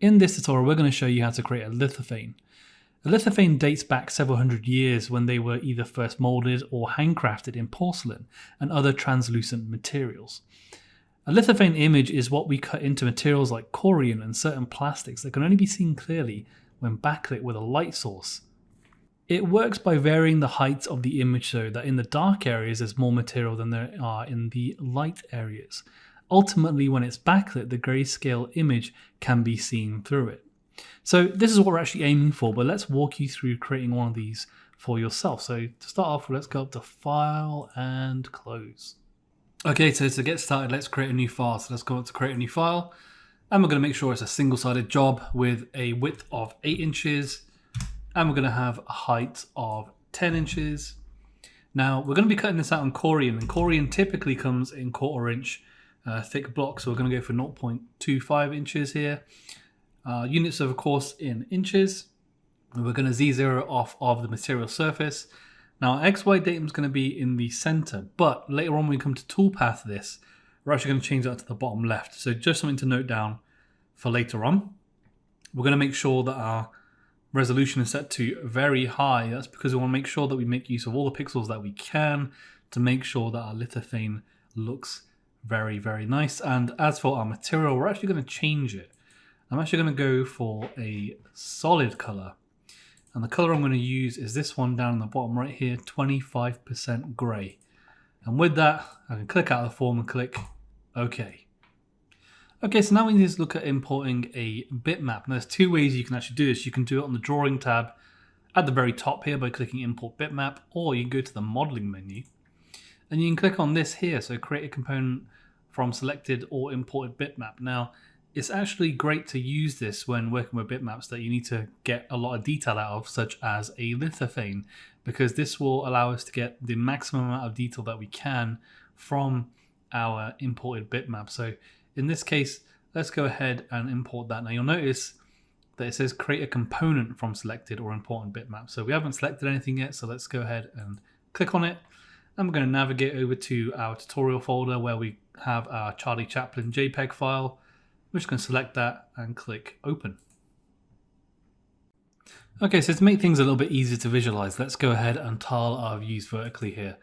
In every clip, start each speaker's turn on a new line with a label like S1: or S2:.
S1: In this tutorial, we're going to show you how to create a lithophane. A lithophane dates back several hundred years when they were either first molded or handcrafted in porcelain and other translucent materials. A lithophane image is what we cut into materials like corian and certain plastics that can only be seen clearly when backlit with a light source. It works by varying the height of the image so that in the dark areas there's more material than there are in the light areas. Ultimately, when it's backlit, the grayscale image can be seen through it. So this is what we're actually aiming for, but let's walk you through creating one of these for yourself. So to start off, let's go up to File and Close. Okay, so to get started, let's create a new file. So let's go up to Create a New File, and we're going to make sure it's a single-sided job with a width of 8 inches, and we're going to have a height of 10 inches. Now, we're going to be cutting this out in corian, and corian typically comes in 1/4 inch thick blocks, so we're going to go for 0.25 inches here. Units of course in inches. We're going to Z0 off of the material surface. Now XY datum is going to be in the center, but later on when we come to toolpath this, we're actually going to change that to the bottom left. So just something to note down for later on. We're going to make sure that our resolution is set to very high. That's because we want to make sure that we make use of all the pixels that we can to make sure that our lithophane looks very, very nice. And as for our material, we're actually going to change it. I'm actually going to go for a solid color. And the color I'm going to use is this one down in the bottom right here, 25% gray. And with that, I can click out of the form and click OK. Okay, so now we need to look at importing a bitmap. Now there's two ways you can actually do this. You can do it on the drawing tab at the very top here by clicking import bitmap, or you can go to the modeling menu and you can click on this here. So create a component from selected or imported bitmap. Now, it's actually great to use this when working with bitmaps that you need to get a lot of detail out of, such as a lithophane, because this will allow us to get the maximum amount of detail that we can from our imported bitmap. So in this case, let's go ahead and import that. Now you'll notice that it says create a component from selected or imported bitmap. So we haven't selected anything yet, so let's go ahead and click on it. And we're going to navigate over to our tutorial folder where we have our Charlie Chaplin JPEG file. We're just going to select that and click open. Okay, so to make things a little bit easier to visualize, let's go ahead and tile our views vertically here.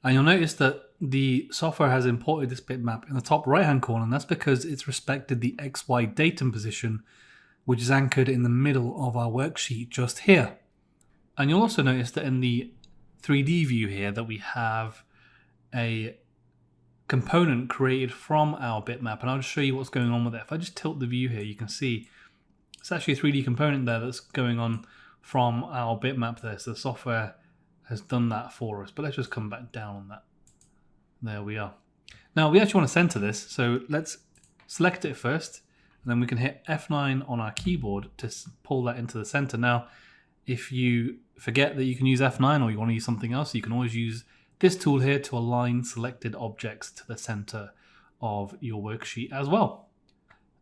S1: And you'll notice that the software has imported this bitmap in the top right hand corner, and that's because it's respected the XY datum position, which is anchored in the middle of our worksheet just here. And you'll also notice that in the 3D view here that we have a component created from our bitmap, and I'll just show you what's going on with it. If I just tilt the view here, you can see it's actually a 3D component there that's going on from our bitmap there. So the software has done that for us, but let's just come back down on that. There we are. Now we actually want to center this, so let's select it first, and then we can hit F9 on our keyboard to pull that into the center. Now, if you forget that you can use F9 or you want to use something else, you can always use this tool here to align selected objects to the center of your worksheet as well.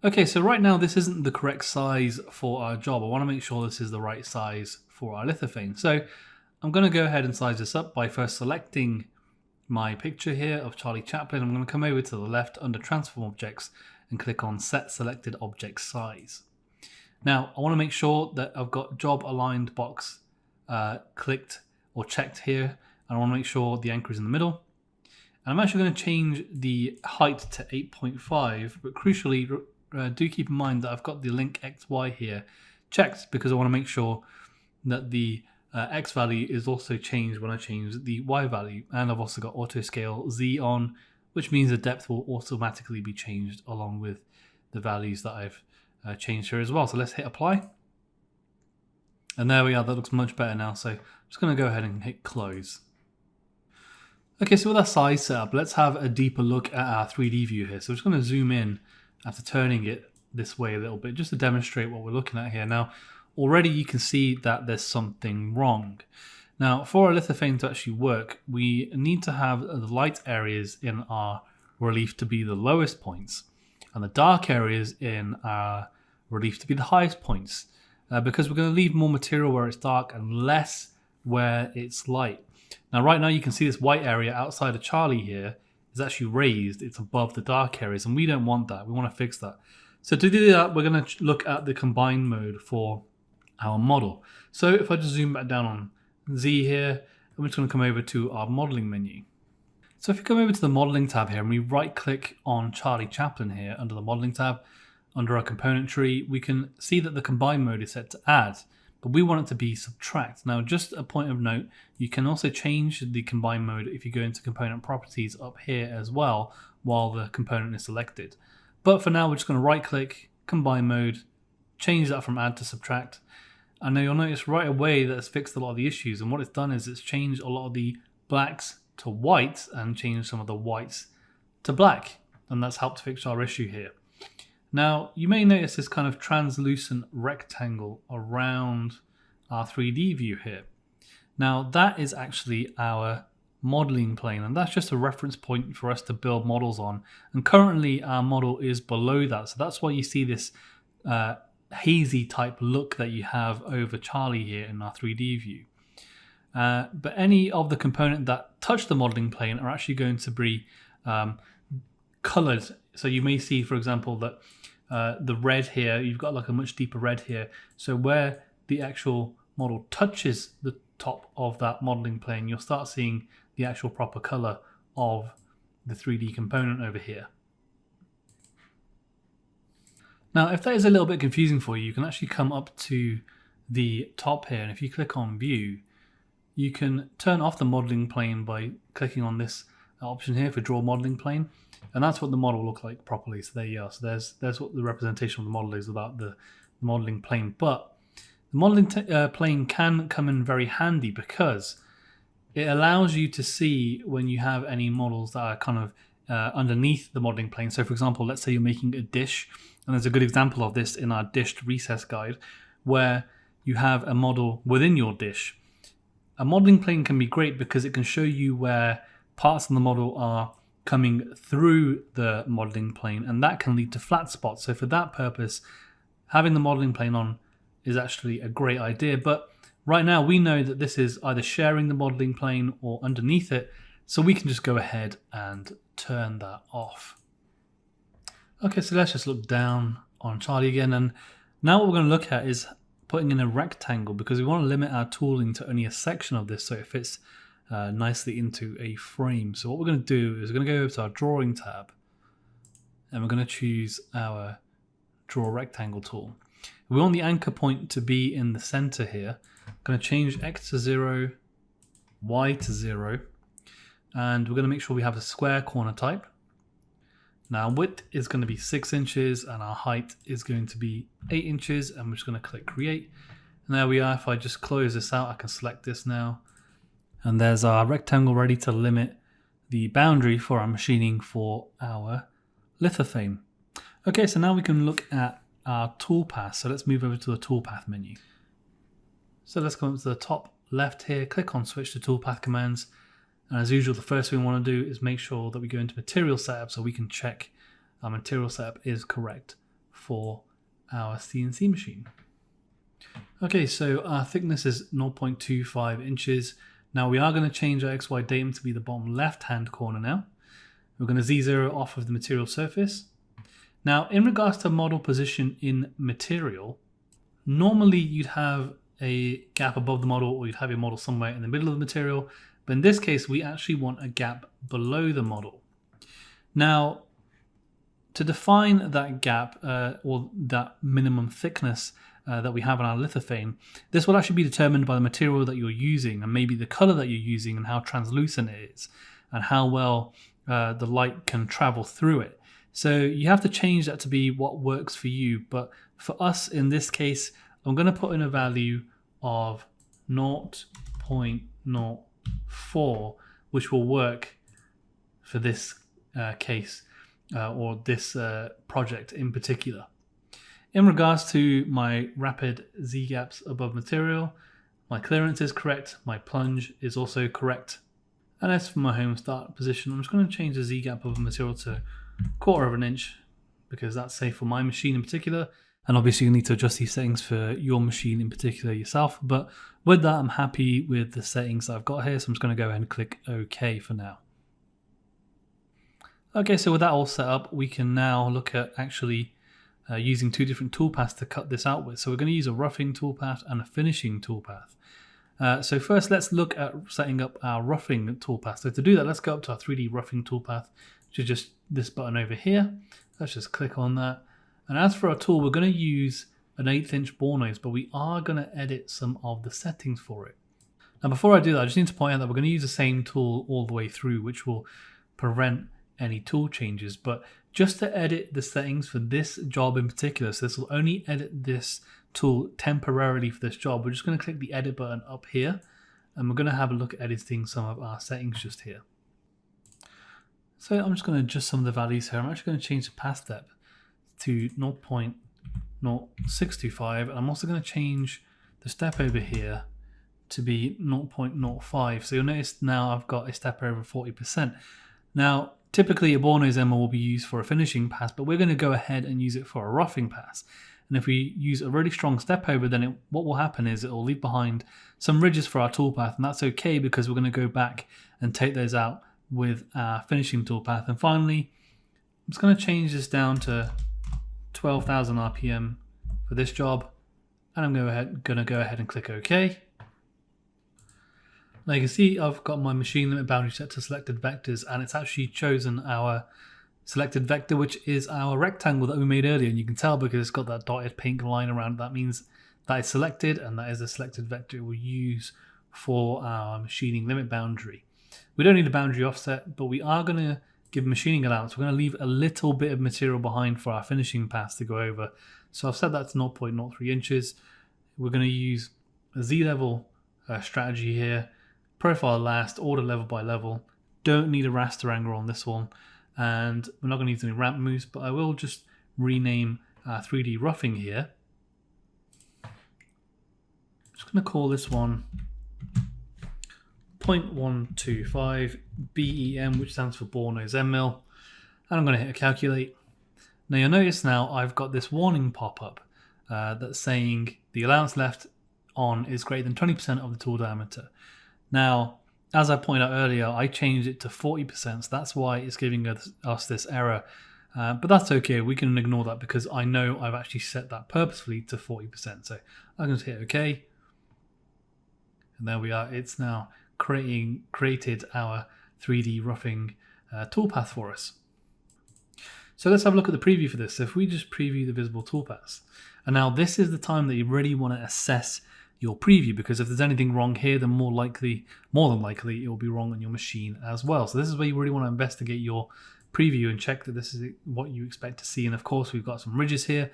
S1: Okay, so right now this isn't the correct size for our job. I want to make sure this is the right size for our lithophane. So I'm going to go ahead and size this up by first selecting my picture here of Charlie Chaplin. I'm going to come over to the left under Transform Objects and click on Set Selected Object Size. Now I want to make sure that I've got Job Aligned box clicked or checked here. I want to make sure the anchor is in the middle. And I'm actually going to change the height to 8.5, but crucially, do keep in mind that I've got the link XY here checked because I want to make sure that the X value is also changed when I change the Y value. And I've also got auto scale Z on, which means the depth will automatically be changed along with the values that I've changed here as well. So let's hit apply. And there we are, that looks much better now. So I'm just going to go ahead and hit close. Okay, so with our size set up, let's have a deeper look at our 3D view here. So I'm just going to zoom in after turning it this way a little bit, just to demonstrate what we're looking at here. Now, already you can see that there's something wrong. Now, for our lithophane to actually work, we need to have the light areas in our relief to be the lowest points, and the dark areas in our relief to be the highest points, because we're going to leave more material where it's dark and less where it's light. Now right now you can see this white area outside of Charlie here is actually raised. It's above the dark areas, and we don't want that. We want to fix that. So to do that, we're going to look at the combine mode for our model. So if I just zoom back down on Z here, I'm just going to come over to our modeling menu. So if you come over to the modeling tab here and we right click on Charlie Chaplin here under the modeling tab, under our component tree, we can see that the combine mode is set to add, but we want it to be subtract. Now, just a point of note, you can also change the combine mode if you go into component properties up here as well while the component is selected. But for now, we're just going to right click, combine mode, change that from add to subtract. And now you'll notice right away that it's fixed a lot of the issues. And what it's done is it's changed a lot of the blacks to whites and changed some of the whites to black. And that's helped fix our issue here. Now, you may notice this kind of translucent rectangle around our 3D view here. Now, that is actually our modeling plane, and that's just a reference point for us to build models on. And currently, our model is below that, so that's why you see this hazy type look that you have over Charlie here in our 3D view. But any of the components that touch the modeling plane are actually going to be colored. So you may see, for example, that the red here, you've got like a much deeper red here. So where the actual model touches the top of that modeling plane, you'll start seeing the actual proper color of the 3D component over here. Now, if that is a little bit confusing for you, you can actually come up to the top here, and if you click on view, you can turn off the modeling plane by clicking on this option here for draw modeling plane, and that's what the model will look like properly. So there you are. So there's what the representation of the model is without the modeling plane. But the modeling plane can come in very handy because it allows you to see when you have any models that are kind of underneath the modeling plane. So for example, let's say you're making a dish, and there's a good example of this in our dish recess guide, where you have a model within your dish. A modeling plane can be great because it can show you where parts of the model are coming through the modeling plane, and that can lead to flat spots. So for that purpose, having the modeling plane on is actually a great idea. But right now we know that this is either sharing the modeling plane or underneath it, so we can just go ahead and turn that off. Okay, so let's just look down on Charlie again, and now what we're going to look at is putting in a rectangle, because we want to limit our tooling to only a section of this so it fits nicely into a frame. So what we're going to do is we're going to go over to our drawing tab, and we're going to choose our draw rectangle tool. We want the anchor point to be in the center here. I'm going to change X to 0, Y to 0, and we're going to make sure we have a square corner type. Now width is going to be 6 inches and our height is going to be 8 inches, and we're just going to click create. And there we are. If I just close this out, I can select this now. And there's our rectangle ready to limit the boundary for our machining for our lithophane. Okay, so now we can look at our toolpath. So let's move over to the toolpath menu. So let's come up to the top left here, click on switch to toolpath commands. And as usual, the first thing we want to do is make sure that we go into material setup so we can check our material setup is correct for our CNC machine. Okay, so our thickness is 0.25 inches. Now we are going to change our XY datum to be the bottom left-hand corner now. We're going to Z0 off of the material surface. Now, in regards to model position in material, normally you'd have a gap above the model, or you'd have your model somewhere in the middle of the material. But in this case, we actually want a gap below the model. Now, to define that gap or that minimum thickness that we have on our lithophane, this will actually be determined by the material that you're using, and maybe the color that you're using and how translucent it is and how well the light can travel through it. So you have to change that to be what works for you. But for us in this case, I'm going to put in a value of 0.04, which will work for this case or this project in particular. In regards to my rapid Z-gaps above material, my clearance is correct, my plunge is also correct. And as for my home start position, I'm just going to change the Z-gap above material to 1/4 of an inch, because that's safe for my machine in particular. And obviously you need to adjust these settings for your machine in particular yourself. But with that, I'm happy with the settings that I've got here. So I'm just going to go ahead and click OK for now. Okay, so with that all set up, we can now look at actually using two different toolpaths to cut this out with. So we're going to use a roughing toolpath and a finishing toolpath. So first let's look at setting up our roughing toolpath. So to do that, let's go up to our 3D roughing toolpath, which is just this button over here. Let's just click on that. And as for our tool, we're going to use an 1/8" bore nose, but we are going to edit some of the settings for it. Now before I do that, I just need to point out that we're going to use the same tool all the way through, which will prevent any tool changes. But just to edit the settings for this job in particular, so this will only edit this tool temporarily for this job, we're just going to click the edit button up here, and we're going to have a look at editing some of our settings just here. So I'm just going to adjust some of the values here. I'm actually going to change the path depth to 0.0625, and I'm also going to change the step over here to be 0.05. So you'll notice now I've got a step over 40%. Now typically a bore nose ML will be used for a finishing pass, but we're going to go ahead and use it for a roughing pass. And if we use a really strong step over, then what will happen is it will leave behind some ridges for our toolpath, and that's okay because we're going to go back and take those out with our finishing toolpath. And finally, I'm just going to change this down to 12,000 RPM for this job, and I'm going to go ahead and click OK. Now you can see I've got my machine limit boundary set to selected vectors, and it's actually chosen our selected vector, which is our rectangle that we made earlier, and you can tell because it's got that dotted pink line around it. That means that is selected, and that is the selected vector we'll use for our machining limit boundary. We don't need a boundary offset, but we are going to give machining allowance. We're going to leave a little bit of material behind for our finishing pass to go over. So I've set that to 0.03 inches. We're going to use a Z-level strategy here. Profile last, order level by level. Don't need a raster angle on this one. And we're not going to use any ramp moves, but I will just rename our 3D roughing here. I'm just going to call this one 0.125 BEM, which stands for bore nose ML. And I'm going to hit calculate. Now you'll notice now I've got this warning pop-up that's saying the allowance left on is greater than 20% of the tool diameter. Now, as I pointed out earlier, I changed it to 40%, so that's why it's giving us this error. But that's okay, we can ignore that because I know I've actually set that purposefully to 40%. So I'm going to hit OK. And there we are, it's now created our 3D roughing toolpath for us. So let's have a look at the preview for this. So if we just preview the visible toolpaths, and now this is the time that you really want to assess your preview, because if there's anything wrong here, then more than likely it will be wrong on your machine as well. So this is where you really want to investigate your preview and check that this is what you expect to see. And of course we've got some ridges here,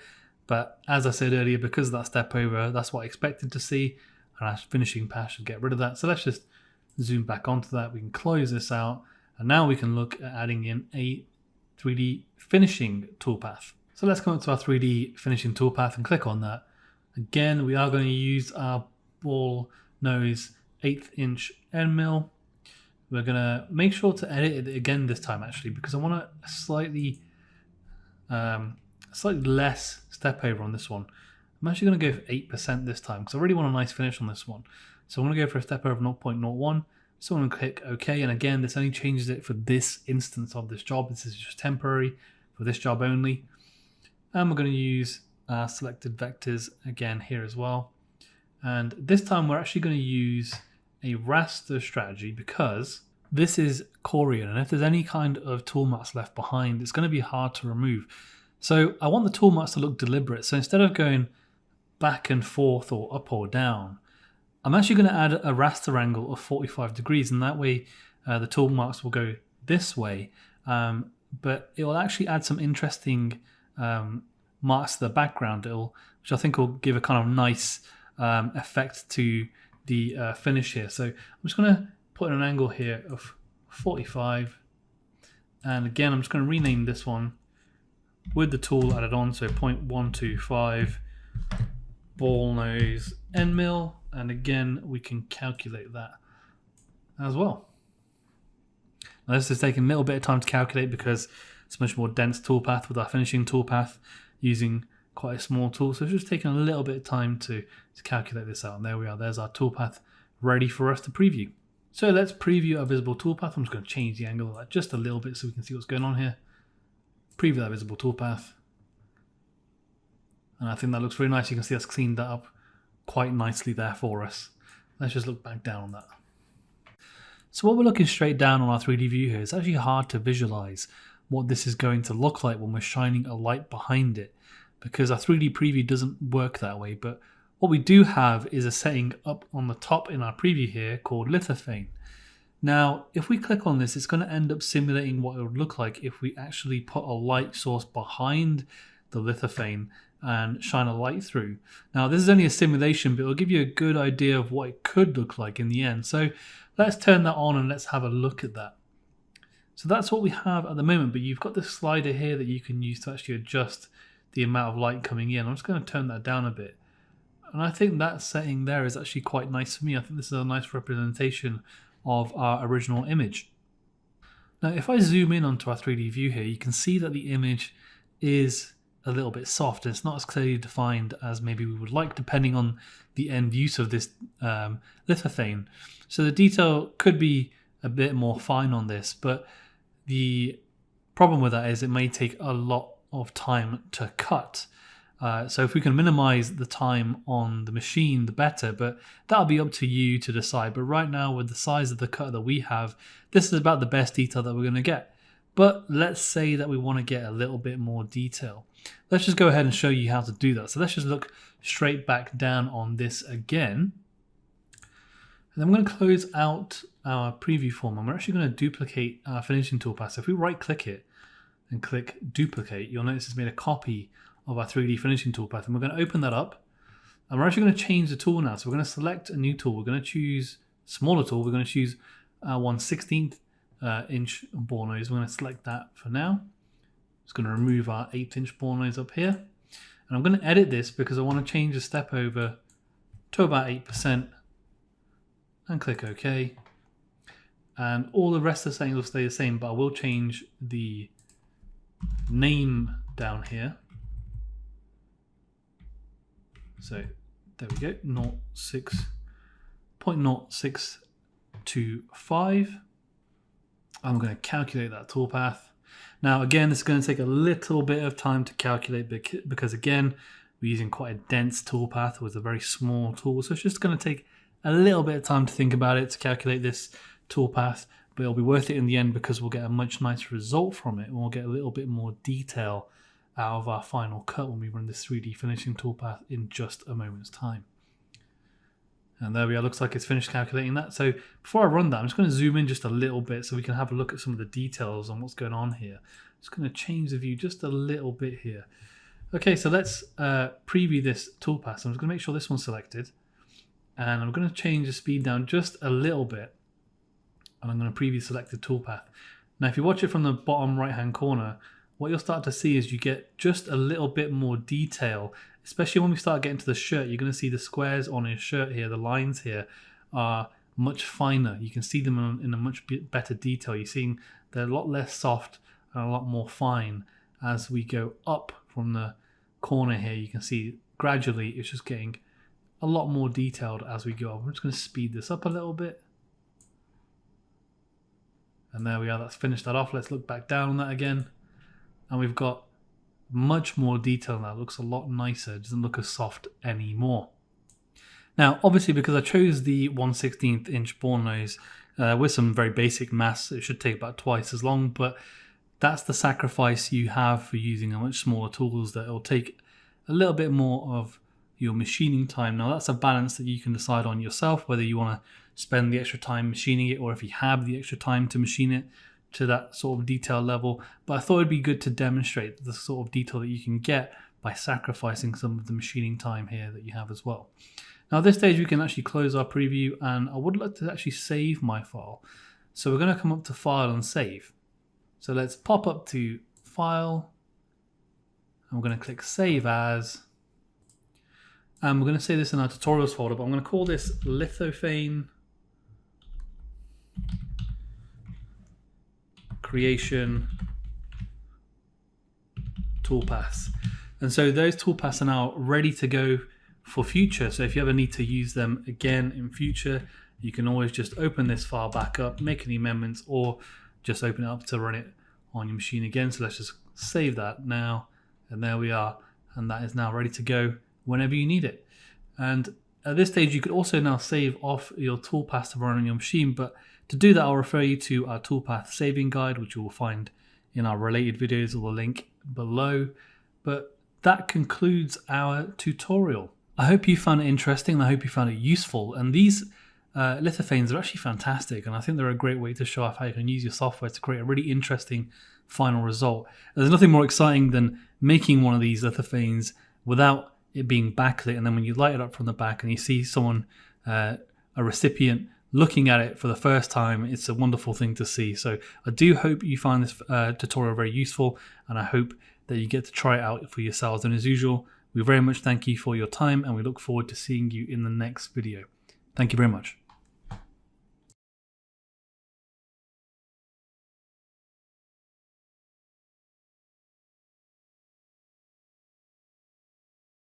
S1: but as I said earlier, because of that step over, that's what I expected to see, and our finishing pass should get rid of that. So let's just zoom back onto that. We can close this out, and now we can look at adding in a 3D finishing toolpath. So let's come up to our 3D finishing toolpath and click on that. Again, we are going to use our ball nose 1/8" end mill. We're going to make sure to edit it again this time actually, because I want a slightly less step over on this one. I'm actually going to go for 8% this time because I really want a nice finish on this one. So I'm going to go for a step over of 0.01. So I'm going to click OK, and again this only changes it for this instance of this job. This is just temporary for this job only. And we're going to use our selected vectors again here as well. And this time we're actually going to use a raster strategy because this is Corian, and if there's any kind of tool marks left behind, it's going to be hard to remove. So I want the tool marks to look deliberate. So instead of going back and forth or up or down, I'm actually going to add a raster angle of 45 degrees, and that way the tool marks will go this way, but it will actually add some interesting marks to the background, which I think will give a kind of nice effect to the finish here. So I'm just going to put an angle here of 45, and again I'm just going to rename this one with the tool added on, so 0.125 ball nose end mill, and again we can calculate that as well. Now this is taking a little bit of time to calculate because it's a much more dense toolpath with our finishing toolpath using quite a small tool, so it's just taking a little bit of time to calculate this out. And there we are, there's our toolpath ready for us to preview. So let's preview our visible toolpath. I'm just going to change the angle of that just a little bit so we can see what's going on here. Preview that visible toolpath. And I think that looks really nice. You can see that's cleaned that up quite nicely there for us. Let's just look back down on that. So what we're looking straight down on our 3D view here, it's actually hard to visualize what this is going to look like when we're shining a light behind it, because our 3D preview doesn't work that way. But what we do have is a setting up on the top in our preview here called Lithophane. Now, if we click on this, it's going to end up simulating what it would look like if we actually put a light source behind the lithophane and shine a light through. Now, this is only a simulation, but it'll give you a good idea of what it could look like in the end. So let's turn that on and let's have a look at that. So that's what we have at the moment, but you've got this slider here that you can use to actually adjust the amount of light coming in. I'm just going to turn that down a bit. And I think that setting there is actually quite nice for me. I think this is a nice representation of our original image. Now, if I zoom in onto our 3D view here, you can see that the image is a little bit soft. It's not as clearly defined as maybe we would like, depending on the end use of this lithophane. So the detail could be a bit more fine on this, but the problem with that is it may take a lot of time to cut. So if we can minimize the time on the machine, the better, but that'll be up to you to decide. But right now, with the size of the cut that we have, this is about the best detail that we're going to get. But let's say that we want to get a little bit more detail. Let's just go ahead and show you how to do that. So let's just look straight back down on this again. And then I'm going to close out our preview form, and we're actually going to duplicate our finishing toolpath. So if we right click it and click duplicate, you'll notice it's made a copy of our 3D finishing toolpath, and we're going to open that up, and we're actually going to change the tool now. So we're going to select a new tool. We're going to choose smaller tool. We're going to choose 1/16 inch bore nose. We're going to select that for now. Just going to remove our 1/8 inch bore nose up here, and I'm going to edit this because I want to change the step over to about 8% and click OK. And all the rest of the settings will stay the same, but I will change the name down here. So there we go, 0.0625. I'm going to calculate that toolpath. Now again, this is going to take a little bit of time to calculate because again, we're using quite a dense toolpath with a very small tool. So it's just going to take a little bit of time to think about it, to calculate this toolpath, but it'll be worth it in the end because we'll get a much nicer result from it. And we'll get a little bit more detail out of our final cut when we run this 3D finishing toolpath in just a moment's time. And there we are, looks like it's finished calculating that. So before I run that, I'm just going to zoom in just a little bit so we can have a look at some of the details on what's going on here. Just going to change the view just a little bit here. Okay, so let's preview this toolpath. So I'm just going to make sure this one's selected. And I'm going to change the speed down just a little bit. And I'm going to preview selected toolpath. Now, if you watch it from the bottom right-hand corner, what you'll start to see is you get just a little bit more detail, especially when we start getting to the shirt. You're going to see the squares on his shirt here, the lines here are much finer. You can see them in a much better detail. You're seeing they're a lot less soft and a lot more fine. As we go up from the corner here, you can see gradually it's just getting a lot more detailed as we go up. I'm just going to speed this up a little bit. And there we are, that's finished that off. Let's look back down on that again. And we've got much more detail now. It looks a lot nicer. It doesn't look as soft anymore. Now, obviously, because I chose the 1/16 inch bore nose with some very basic maths, it should take about twice as long, but that's the sacrifice you have for using a much smaller tools, that it'll take a little bit more of your machining time. Now, that's a balance that you can decide on yourself, whether you want to spend the extra time machining it or if you have the extra time to machine it to that sort of detail level. But I thought it'd be good to demonstrate the sort of detail that you can get by sacrificing some of the machining time here that you have as well. Now at this stage we can actually close our preview, and I would like to actually save my file. So we're going to come up to File and Save. So let's pop up to File, and we're going to click Save As, and we're going to save this in our tutorials folder, but I'm going to call this Lithophane Creation Toolpaths. And so those toolpaths are now ready to go for future. So if you ever need to use them again in future, you can always just open this file back up, make any amendments, or just open it up to run it on your machine again. So let's just save that now. And there we are. and that is now ready to go whenever you need it. And at this stage, you could also now save off your toolpath to run on your machine, but to do that, I'll refer you to our toolpath saving guide, which you will find in our related videos or the link below. But that concludes our tutorial. I hope you found it interesting and I hope you found it useful. And these lithophanes are actually fantastic, and I think they're a great way to show off how you can use your software to create a really interesting final result. There's nothing more exciting than making one of these lithophanes without it being backlit, and then when you light it up from the back and you see someone, a recipient, looking at it for the first time, it's a wonderful thing to see. So I do hope you find this tutorial very useful, and I hope that you get to try it out for yourselves. And as usual, we very much thank you for your time, and we look forward to seeing you in the next video. Thank you very much.